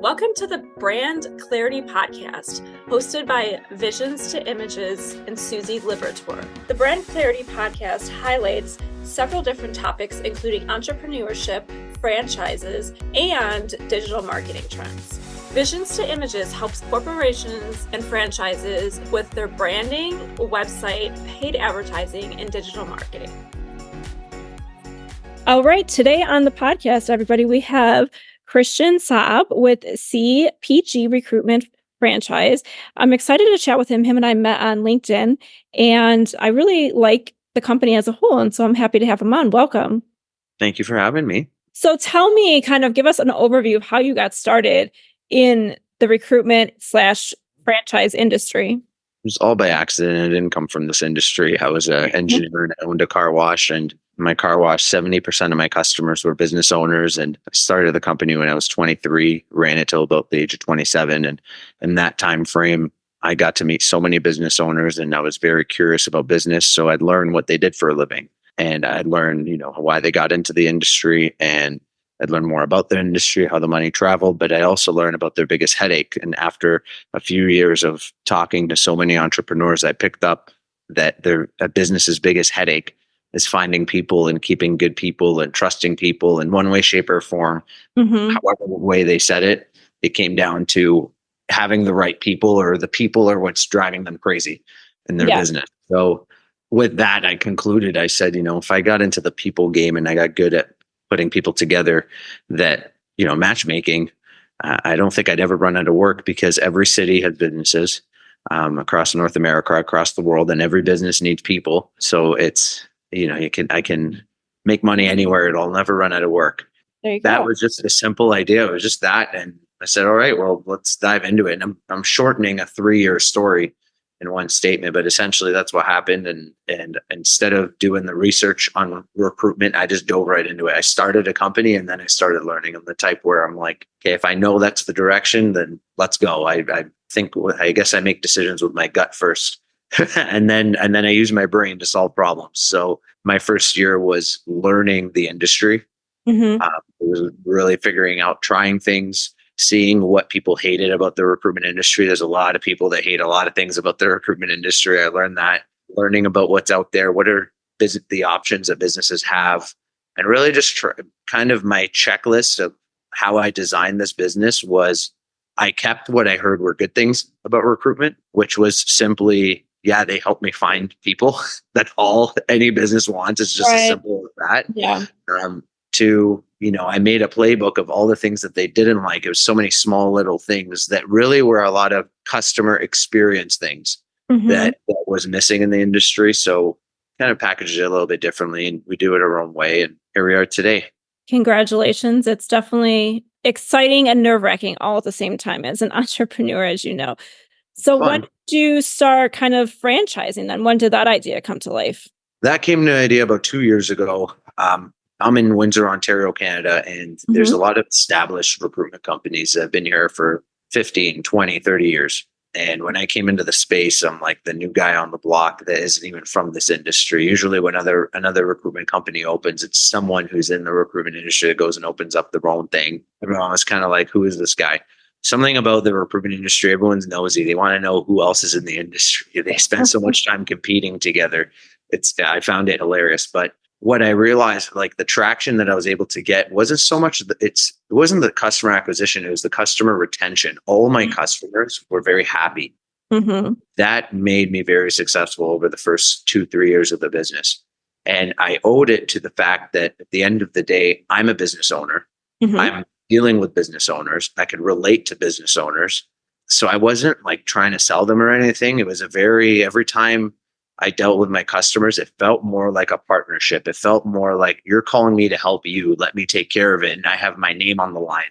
Welcome to the Brand Clarity Podcast, hosted by Visions to Images and Susie Liberatore. The Brand Clarity Podcast highlights several different topics, including entrepreneurship, franchises, and digital marketing trends. Visions to Images helps corporations and franchises with their branding, website, paid advertising, and digital marketing. All right, today on the podcast, everybody, we have Christian Saab with CPG Recruitment franchise. I'm excited to chat with him. Him and I met on LinkedIn, and I really like the company as a whole, and so I'm happy to have him on. Welcome. Thank you for having me. So tell me, give us an overview of how you got started in the recruitment/franchise industry. It was all by accident. I didn't come from this industry. I was an engineer and I owned a car wash, and my car wash, 70% of my customers were business owners. And I started the company when I was 23, ran it till about the age of 27. And in that time frame, I got to meet so many business owners, and I was very curious about business. So I'd learn what they did for a living, and I'd learn, why they got into the industry, and I'd learn more about the industry, how the money traveled, but I also learned about their biggest headache. And after a few years of talking to so many entrepreneurs, I picked up that their business's biggest headache is finding people and keeping good people and trusting people in one way, shape, or form. However way they said it, it came down to having the right people, or the people are what's driving them crazy in their business. So with that, I concluded, I said, if I got into the people game and I got good at putting people together, that, matchmaking, I don't think I'd ever run out of work, because every city has businesses across North America, across the world, and every business needs people. So it's, I can make money anywhere. It'll never run out of work. That was just a simple idea. It was just that. And I said, all right, well, let's dive into it. And I'm shortening a 3-year story in one statement, but essentially that's what happened. And instead of doing the research on recruitment, I just dove right into it. I started a company, and then I started learning. I'm the type where I'm like, okay, if I know that's the direction, then let's go. I guess I make decisions with my gut first. and then I use my brain to solve problems. So my first year was learning the industry. It was really figuring out, trying things, seeing what people hated about the recruitment industry. There's a lot of people that hate a lot of things about the recruitment industry. I learned that, learning about what's out there, what are the options that businesses have, and really just kind of my checklist of how I designed this business was, I kept what I heard were good things about recruitment, which was simply, they help me find people. That's all any business wants. It's just as simple as that. Yeah. I made a playbook of all the things that they didn't like. It was so many small little things that really were a lot of customer experience things that was missing in the industry. So kind of packaged it a little bit differently, and we do it our own way. And here we are today. Congratulations. It's definitely exciting and nerve-wracking all at the same time as an entrepreneur, as you know. So when did you start kind of franchising then? When did that idea come to life? That came to an idea about 2 years ago. I'm in Windsor, Ontario, Canada, and there's a lot of established recruitment companies that have been here for 15, 20, 30 years. And when I came into the space, I'm like the new guy on the block that isn't even from this industry. Usually when another recruitment company opens, it's someone who's in the recruitment industry that goes and opens up their own thing. Everyone was kind of like, who is this guy? Something about the recruitment industry, everyone's nosy. They want to know who else is in the industry. They spend so much time competing together. I found it hilarious. But what I realized, like the traction that I was able to get wasn't so much, it wasn't the customer acquisition, it was the customer retention. All my customers were very happy. That made me very successful over the first 2-3 years of the business. And I owed it to the fact that at the end of the day, I'm a business owner. I'm dealing with business owners. I could relate to business owners. So I wasn't like trying to sell them or anything. It was every time I dealt with my customers, it felt more like a partnership. It felt more like, you're calling me to help you. Let me take care of it. And I have my name on the line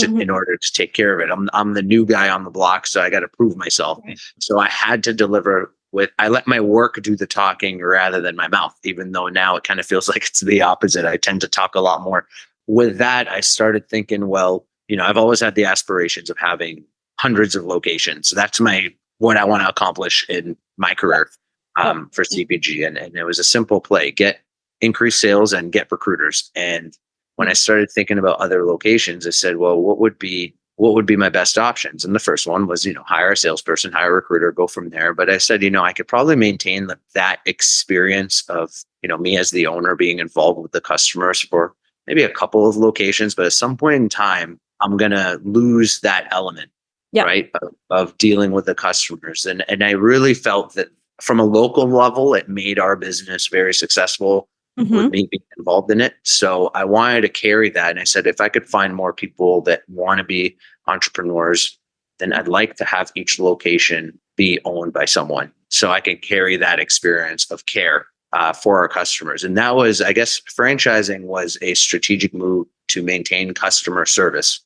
in order to take care of it. I'm the new guy on the block, so I got to prove myself. So I had to deliver I let my work do the talking rather than my mouth, even though now it kind of feels like it's the opposite. I tend to talk a lot more. With that, I started thinking, well, I've always had the aspirations of having hundreds of locations. So that's what I want to accomplish in my career. For CPG. And it was a simple play, get increased sales and get recruiters. And when I started thinking about other locations, I said, well, what would be what would be my best options? And the first one was, hire a salesperson, hire a recruiter, go from there. But I said, I could probably maintain that experience of, me as the owner being involved with the customers for maybe a couple of locations. But at some point in time, I'm going to lose that element, right, of dealing with the customers. And I really felt that from a local level, it made our business very successful with me being involved in it. So I wanted to carry that. And I said, if I could find more people that want to be entrepreneurs, then I'd like to have each location be owned by someone so I can carry that experience of care for our customers. And that was, I guess, franchising was a strategic move to maintain customer service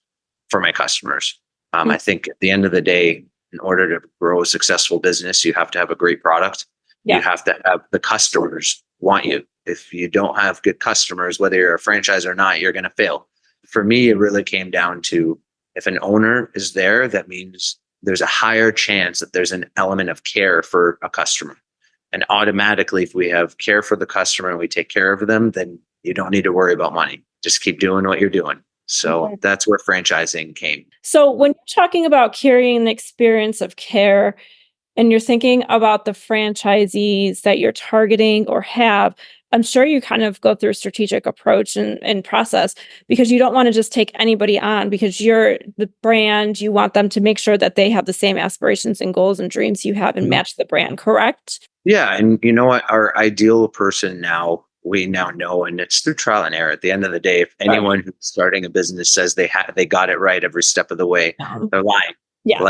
for my customers. I think at the end of the day, in order to grow a successful business, you have to have a great product. Yeah. You have to have the customers want you. If you don't have good customers, whether you're a franchise or not, you're going to fail. For me, it really came down to if an owner is there, that means there's a higher chance that there's an element of care for a customer. And automatically, if we have care for the customer and we take care of them, then you don't need to worry about money. Just keep doing what you're doing. So that's where franchising came. So when you're talking about carrying the experience of care and you're thinking about the franchisees that you're targeting or have, I'm sure you kind of go through a strategic approach and process, because you don't want to just take anybody on because you're the brand. You want them to make sure that they have the same aspirations and goals and dreams you have and match the brand, correct? Yeah. And you know what? Our ideal person now, we now know, and it's through trial and error. At the end of the day, if anyone who's starting a business says they got it right every step of the way, they're lying. Yeah.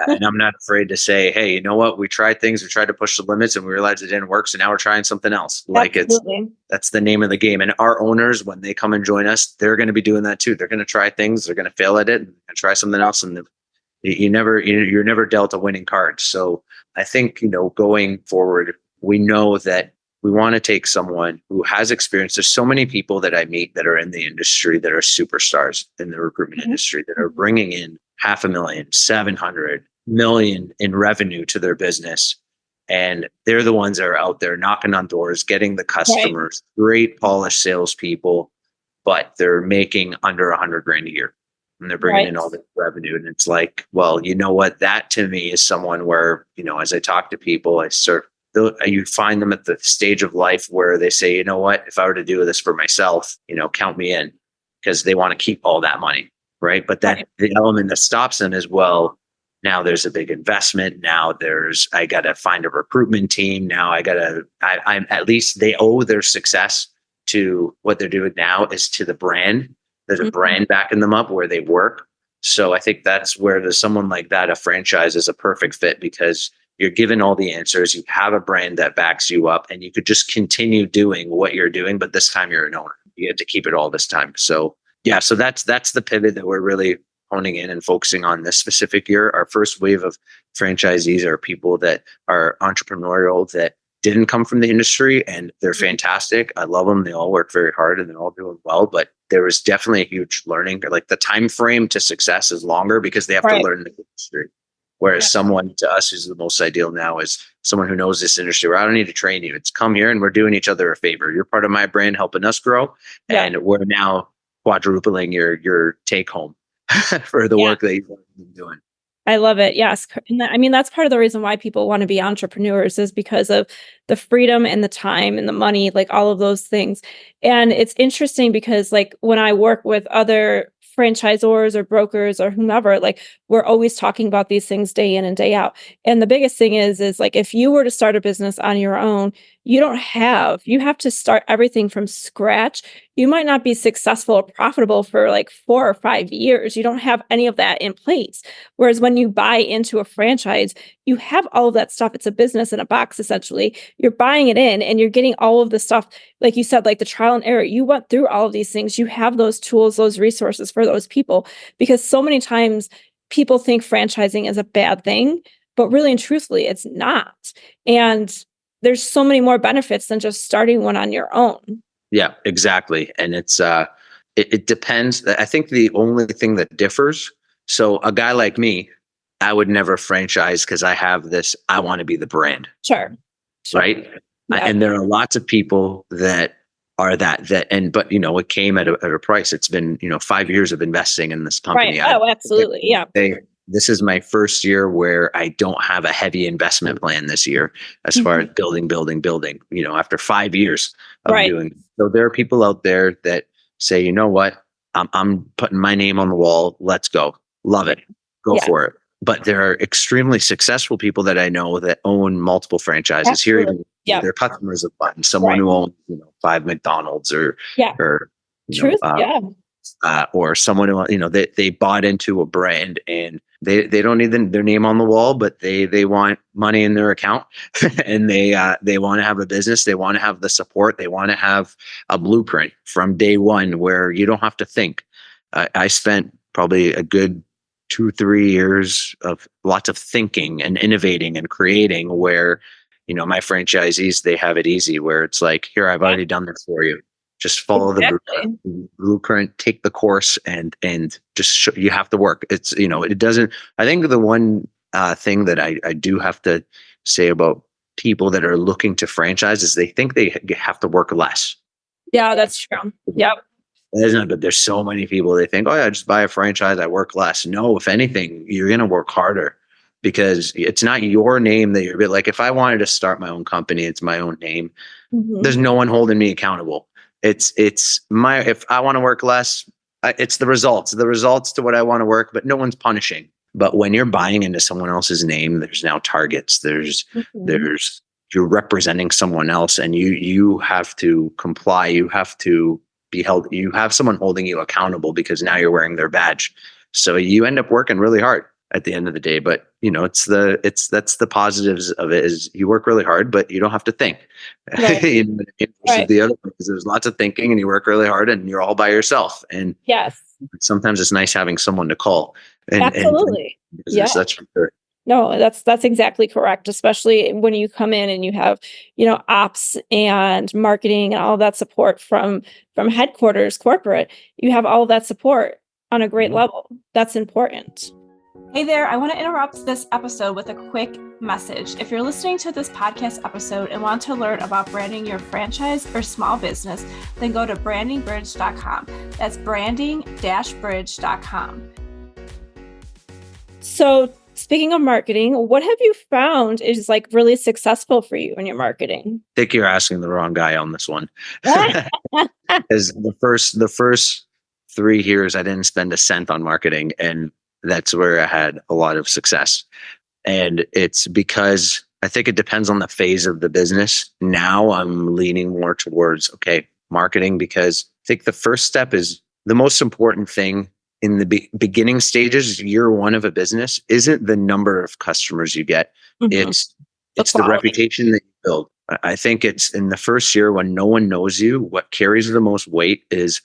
And I'm not afraid to say, hey, you know what? We tried things, we tried to push the limits and we realized it didn't work. So now we're trying something else. That's the name of the game. And our owners, when they come and join us, they're going to be doing that too. They're going to try things, they're going to fail at it and try something else. And you're never dealt a winning card. So I think, going forward, we know that we want to take someone who has experience. There's so many people that I meet that are in the industry that are superstars in the recruitment industry that are bringing in $500,000, 700 million in revenue to their business. And they're the ones that are out there knocking on doors, getting the customers, great polished salespeople, but they're making under $100,000 a year. And they're bringing in all this revenue. And it's like, well, you know what? That to me is someone where, as I talk to people, you find them at the stage of life where they say, you know what, if I were to do this for myself, count me in, because they want to keep all that money. Right. But then the element that stops them is, well, now there's a big investment. Now I got to find a recruitment team. Now I'm at least they owe their success to what they're doing now is to the brand. There's a brand backing them up where they work. So I think that's where there's someone like that, a franchise is a perfect fit, because you're given all the answers. You have a brand that backs you up and you could just continue doing what you're doing. But this time you're an owner. You get to keep it all this time. So yeah, so that's the pivot that we're really honing in and focusing on this specific year. Our first wave of franchisees are people that are entrepreneurial, that didn't come from the industry, and they're fantastic. I love them. They all work very hard and they're all doing well, but there was definitely a huge learning. Like the time frame to success is longer because they have to learn the industry. Whereas someone to us who's the most ideal now is someone who knows this industry where I don't need to train you. It's come here and we're doing each other a favor. You're part of my brand, helping us grow. And we're now quadrupling your take home for the work that you've been doing. I love it. Yes. And that's part of the reason why people want to be entrepreneurs, is because of the freedom and the time and the money, like all of those things. And it's interesting because when I work with other franchisors or brokers or whomever, we're always talking about these things day in and day out. And the biggest thing is if you were to start a business on your own, you have to start everything from scratch. You might not be successful or profitable for 4 or 5 years. You don't have any of that in place. Whereas when you buy into a franchise, you have all of that stuff. It's a business in a box, essentially. You're buying it in and you're getting all of the stuff, like you said, like the trial and error. You went through all of these things. You have those tools, those resources for those people, because so many times people think franchising is a bad thing, but really and truthfully, it's not. And there's so many more benefits than just starting one on your own. Yeah, exactly. And it depends. I think the only thing that differs, so a guy like me, I would never franchise because I have this, I want to be the brand. Sure. Right. Yeah. And there are lots of people that are but it came at a price. It's been 5 years of investing in this company. Right. Oh, absolutely. Yeah. This is my first year where I don't have a heavy investment plan this year as far as building, after 5 years of Right. doing. So there are people out there that say, you know what, I'm putting my name on the wall. Let's go. Love it. Go for it. But there are extremely successful people that I know that own multiple franchises. Absolutely. Here, even their customers of mine, someone Right. who owns 5 McDonald's or Truth. or someone who they bought into a brand and they don't need their name on the wall, but they want money in their account and they want to have a business. They want to have the support. They want to have a blueprint from day one where you don't have to think. I spent probably a good 2-3 years of lots of thinking and innovating and creating where, my franchisees, they have it easy where it's like, here, I've already done this for you. Just follow the blueprint, take the course and just you have to work. It's, it doesn't, I think the one thing that I do have to say about people that are looking to franchise is they think they have to work less. Yeah, that's true. Yep. But there's so many people, they think, oh yeah, just buy a franchise, I work less. No, if anything, you're going to work harder because it's not your name that you're like, if I wanted to start my own company, it's my own name. There's no one holding me accountable. If I want to work less, it's the results to what I want to work, but no one's punishing. But when you're buying into someone else's name, there's now targets, you're representing someone else and you have to comply. You have to be held. You have someone holding you accountable because now you're wearing their badge. So you end up working really hard at the end of the day. But that's the positives of it is you work really hard, but you don't have to think. Right. The other because there's lots of thinking and you work really hard and you're all by yourself. And sometimes it's nice having someone to call. Absolutely. That's for sure. No, that's exactly correct. Especially when you come in and you have, ops and marketing and all of that support from headquarters, corporate, you have all of that support on a great level. That's important. Hey there, I want to interrupt this episode with a quick message. If you're listening to this podcast episode and want to learn about branding your franchise or small business, then go to brandingbridge.com. That's branding-bridge.com. So speaking of marketing, what have you found is really successful for you in your marketing? I think you're asking the wrong guy on this one. Because the first 3 years, I didn't spend a cent on marketing, and that's where I had a lot of success. And it's because I think it depends on the phase of the business. Now I'm leaning more towards, marketing, because I think the first step is the most important thing in the beginning stages. Year one of a business isn't the number of customers you get. It's the reputation that you build. I think it's in the first year when no one knows you, what carries the most weight is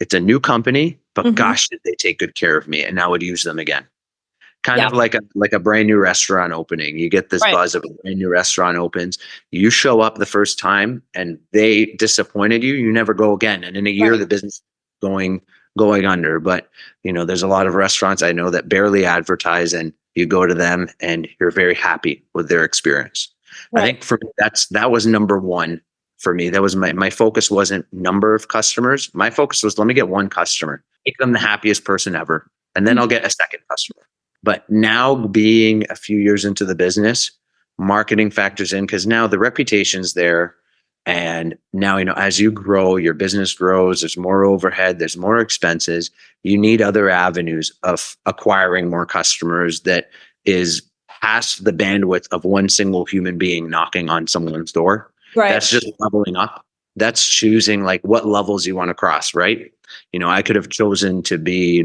it's a new company, but gosh, did they take good care of me, and I would use them again. Kind of like a brand new restaurant opening. You get this buzz of a brand new restaurant opens. You show up the first time and they disappointed you, you never go again. And in a year, the business is going under. But there's a lot of restaurants I know that barely advertise, and you go to them and you're very happy with their experience. I think for me, that was number one. For me, that was my focus wasn't number of customers. My focus was, let me get one customer, make them the happiest person ever, and then I'll get a second customer. But now being a few years into the business, marketing factors in because now the reputation's there. And now, as you grow, your business grows, there's more overhead, there's more expenses. You need other avenues of acquiring more customers that is past the bandwidth of one single human being knocking on someone's door. Right. That's just leveling up. That's choosing what levels you want to cross, right? I could have chosen to be,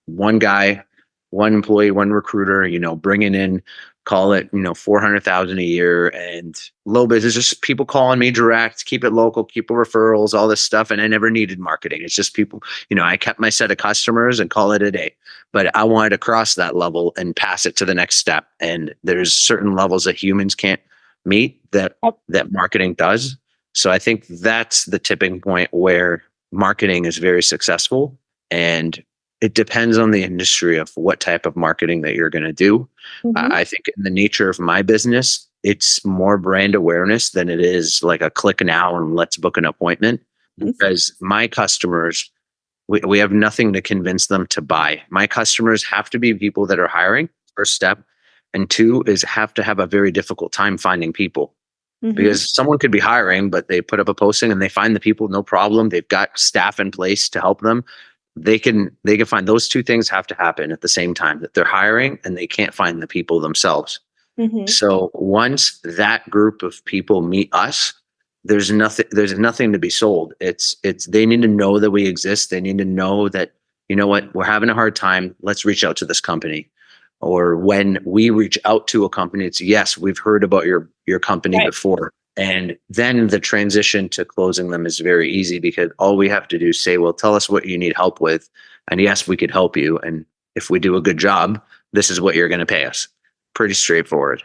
one guy, one employee, one recruiter, bringing in, call it, 400,000 a year, and low business, just people calling me direct, keep it local, keep referrals, all this stuff. And I never needed marketing. It's just people, I kept my set of customers and call it a day, but I wanted to cross that level and pass it to the next step. And there's certain levels that humans can't meet that marketing does. So I think that's the tipping point where marketing is very successful, and it depends on the industry of what type of marketing that you're going to do. I think in the nature of my business, it's more brand awareness than it is like a click now and let's book an appointment. because my customers, we have nothing to convince them to buy. My customers have to be people that are hiring, first step. And two is have to have a very difficult time finding people. Because someone could be hiring, but they put up a posting and they find the people, no problem. They've got staff in place to help them. They can find those two things have to happen at the same time, that they're hiring and they can't find the people themselves. So once that group of people meet us, there's nothing to be sold. It's they need to know that we exist. They need to know that, you know what, we're having a hard time. Let's reach out to this company. Or when we reach out to a company, it's yes, we've heard about your company before. And then the transition to closing them is very easy because all we have to do is say, well, tell us what you need help with. And yes, we could help you. And if we do a good job, this is what you're going to pay us. Pretty straightforward.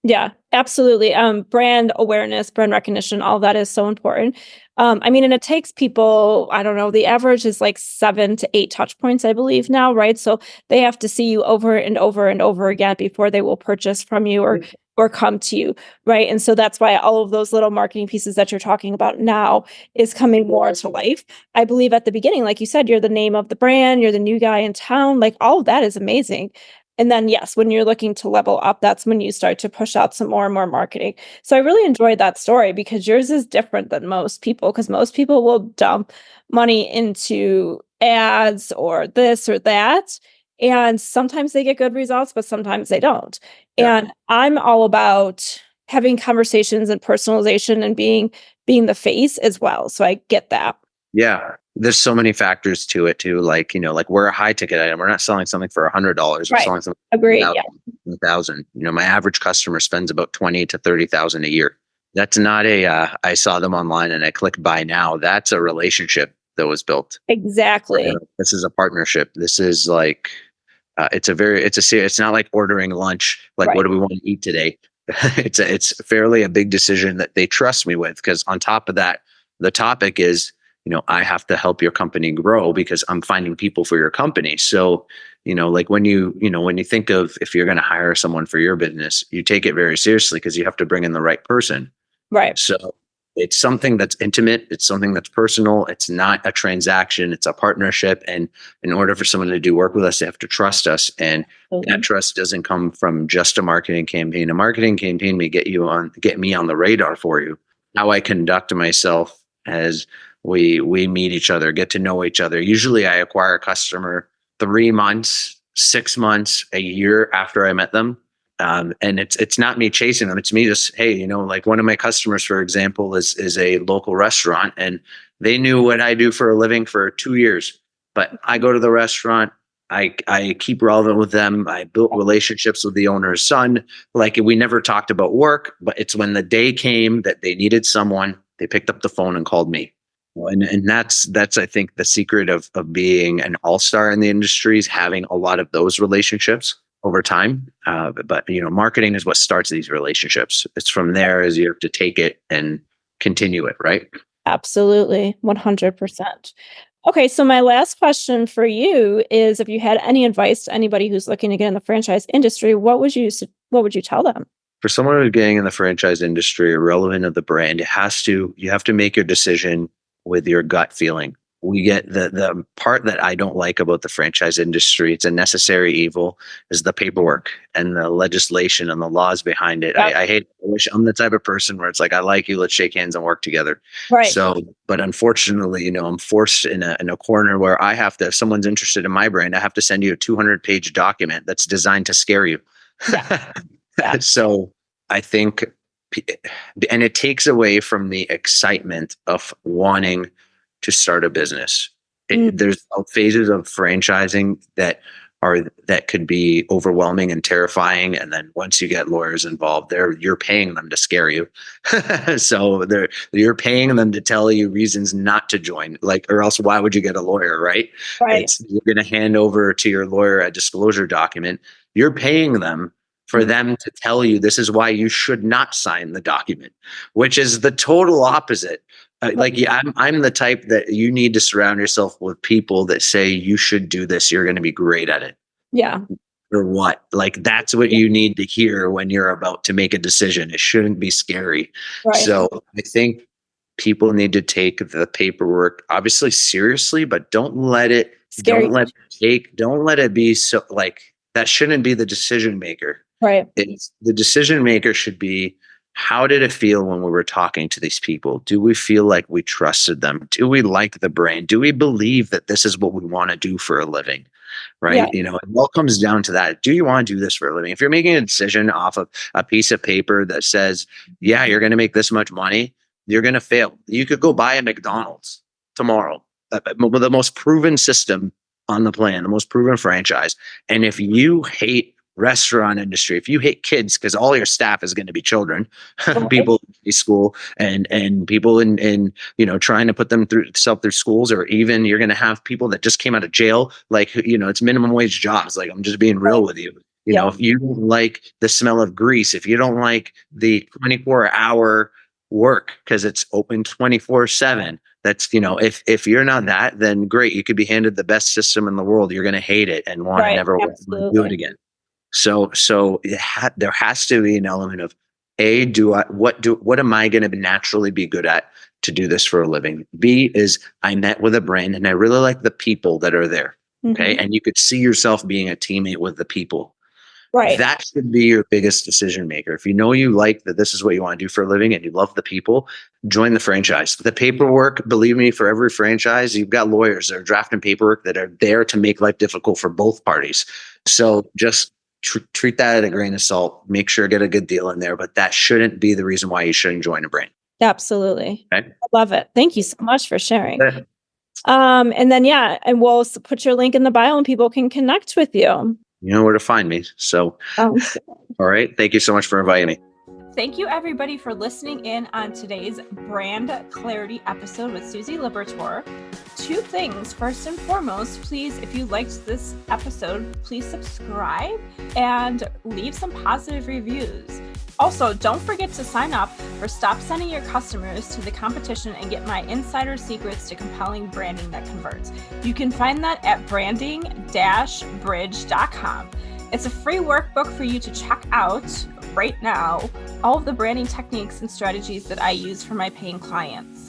Yeah, absolutely. Brand awareness, brand recognition, all that is so important. I mean, and it takes people, I don't know, the average is like 7 to 8 touch points, I believe now, right? So they have to see you over and over and over again before they will purchase from you or come to you, right? And so that's why all of those little marketing pieces that you're talking about now is coming more to life. I believe at the beginning, like you said, you're the name of the brand, you're the new guy in town, like all of that is amazing. And then, yes, when you're looking to level up, that's when you start to push out some more and more marketing. So I really enjoyed that story because yours is different than most people, because most people will dump money into ads or this or that. And sometimes they get good results, but sometimes they don't. Yeah. And I'm all about having conversations and personalization and being the face as well. So I get that. Yeah. There's so many factors to it too. Like, like we're a high ticket item. We're not selling something for $100. We're selling something for Agreed. Yeah. 1,000. My average customer spends about 20 to 30,000 a year. That's not I saw them online and I click buy now. That's a relationship that was built. Exactly. This is a partnership. This is like, it's not like ordering lunch. Like, what do we want to eat today? It's fairly a big decision that they trust me with. Because on top of that, the topic is, I have to help your company grow because I'm finding people for your company. So, like when you think of if you're going to hire someone for your business, you take it very seriously because you have to bring in the right person. Right. So it's something that's intimate. It's something that's personal. It's not a transaction. It's a partnership. And in order for someone to do work with us, they have to trust us. And that trust doesn't come from just a marketing campaign. A marketing campaign may get me on the radar for you. How I conduct myself as we meet each other, get to know each other. Usually I acquire a customer 3 months, 6 months, a year after I met them. And it's not me chasing them. It's me just, hey, like one of my customers, for example, is a local restaurant and they knew what I do for a living for 2 years. But I go to the restaurant, I keep relevant with them. I built relationships with the owner's son. Like we never talked about work, but it's when the day came that they needed someone, they picked up the phone and called me. And that's I think the secret of being an all-star in the industry is having a lot of those relationships over time. But marketing is what starts these relationships. It's from there as you have to take it and continue it, right? Absolutely. 100%. Okay. So my last question for you is if you had any advice to anybody who's looking to get in the franchise industry, what would you tell them? For someone who's getting in the franchise industry, irrelevant of the brand, you have to make your decision with your gut feeling. We get the part that I don't like about the franchise industry, it's a necessary evil, is the paperwork and the legislation and the laws behind it. Yep. I hate, I wish I'm the type of person where it's like, I like you, let's shake hands and work together. Right. So, but unfortunately, I'm forced in a corner where I have to, if someone's interested in my brand, I have to send you a 200-page document that's designed to scare you. Yeah. Yeah. So I think, and it takes away from the excitement of wanting to start a business. There's phases of franchising that could be overwhelming and terrifying. And then once you get lawyers involved, you're paying them to scare you. So you're paying them to tell you reasons not to join, or else why would you get a lawyer, right? Right. You're going to hand over to your lawyer a disclosure document. You're paying them for them to tell you this is why you should not sign the document, which is the total opposite. I'm the type that you need to surround yourself with people that say you should do this. You're going to be great at it. Yeah. Or what? That's what you need to hear when you're about to make a decision. It shouldn't be scary. Right. So I think people need to take the paperwork obviously seriously, but don't let it be so like that shouldn't be the decision maker. Right. The decision maker should be, how did it feel when we were talking to these people? Do we feel like we trusted them? Do we like the brand? Do we believe that this is what we want to do for a living? Right. Yeah. It all comes down to that. Do you want to do this for a living? If you're making a decision off of a piece of paper that says, yeah, you're going to make this much money, you're going to fail. You could go buy a McDonald's tomorrow, the most proven system on the plan, the most proven franchise. And if you hate restaurant industry, if you hate kids, because all your staff is going to be children, people in school and people in trying to put them through schools, or even you're going to have people that just came out of jail, like it's minimum wage jobs. Like, I'm just being real with you. If you don't like the smell of grease, if you don't like the 24-hour work because it's open 24/7, that's if you're not that, then great, you could be handed the best system in the world, you're going to hate it and want to never want to do it again. So there has to be an element of what am I going to naturally be good at to do this for a living? B is, I met with a brand and I really like the people that are there. Okay. And you could see yourself being a teammate with the people. Right. That should be your biggest decision maker. If you know you like that this is what you want to do for a living and you love the people, join the franchise. The paperwork, believe me, for every franchise, you've got lawyers that are drafting paperwork that are there to make life difficult for both parties. So just treat that at a grain of salt. Make sure to get a good deal in there, but that shouldn't be the reason why you shouldn't join a brand. Absolutely. Okay. I love it. Thank you so much for sharing. Yeah. And then, and we'll put your link in the bio and people can connect with you. You know where to find me. So, all right. Thank you so much for inviting me. Thank you, everybody, for listening in on today's Brand Clarity episode with Susie Liberatore. 2 things. First and foremost, please, if you liked this episode, please subscribe and leave some positive reviews. Also, don't forget to sign up for Stop Sending Your Customers to the Competition and get my insider secrets to compelling branding that converts. You can find that at branding-bridge.com. It's a free workbook for you to check out right now, all of the branding techniques and strategies that I use for my paying clients.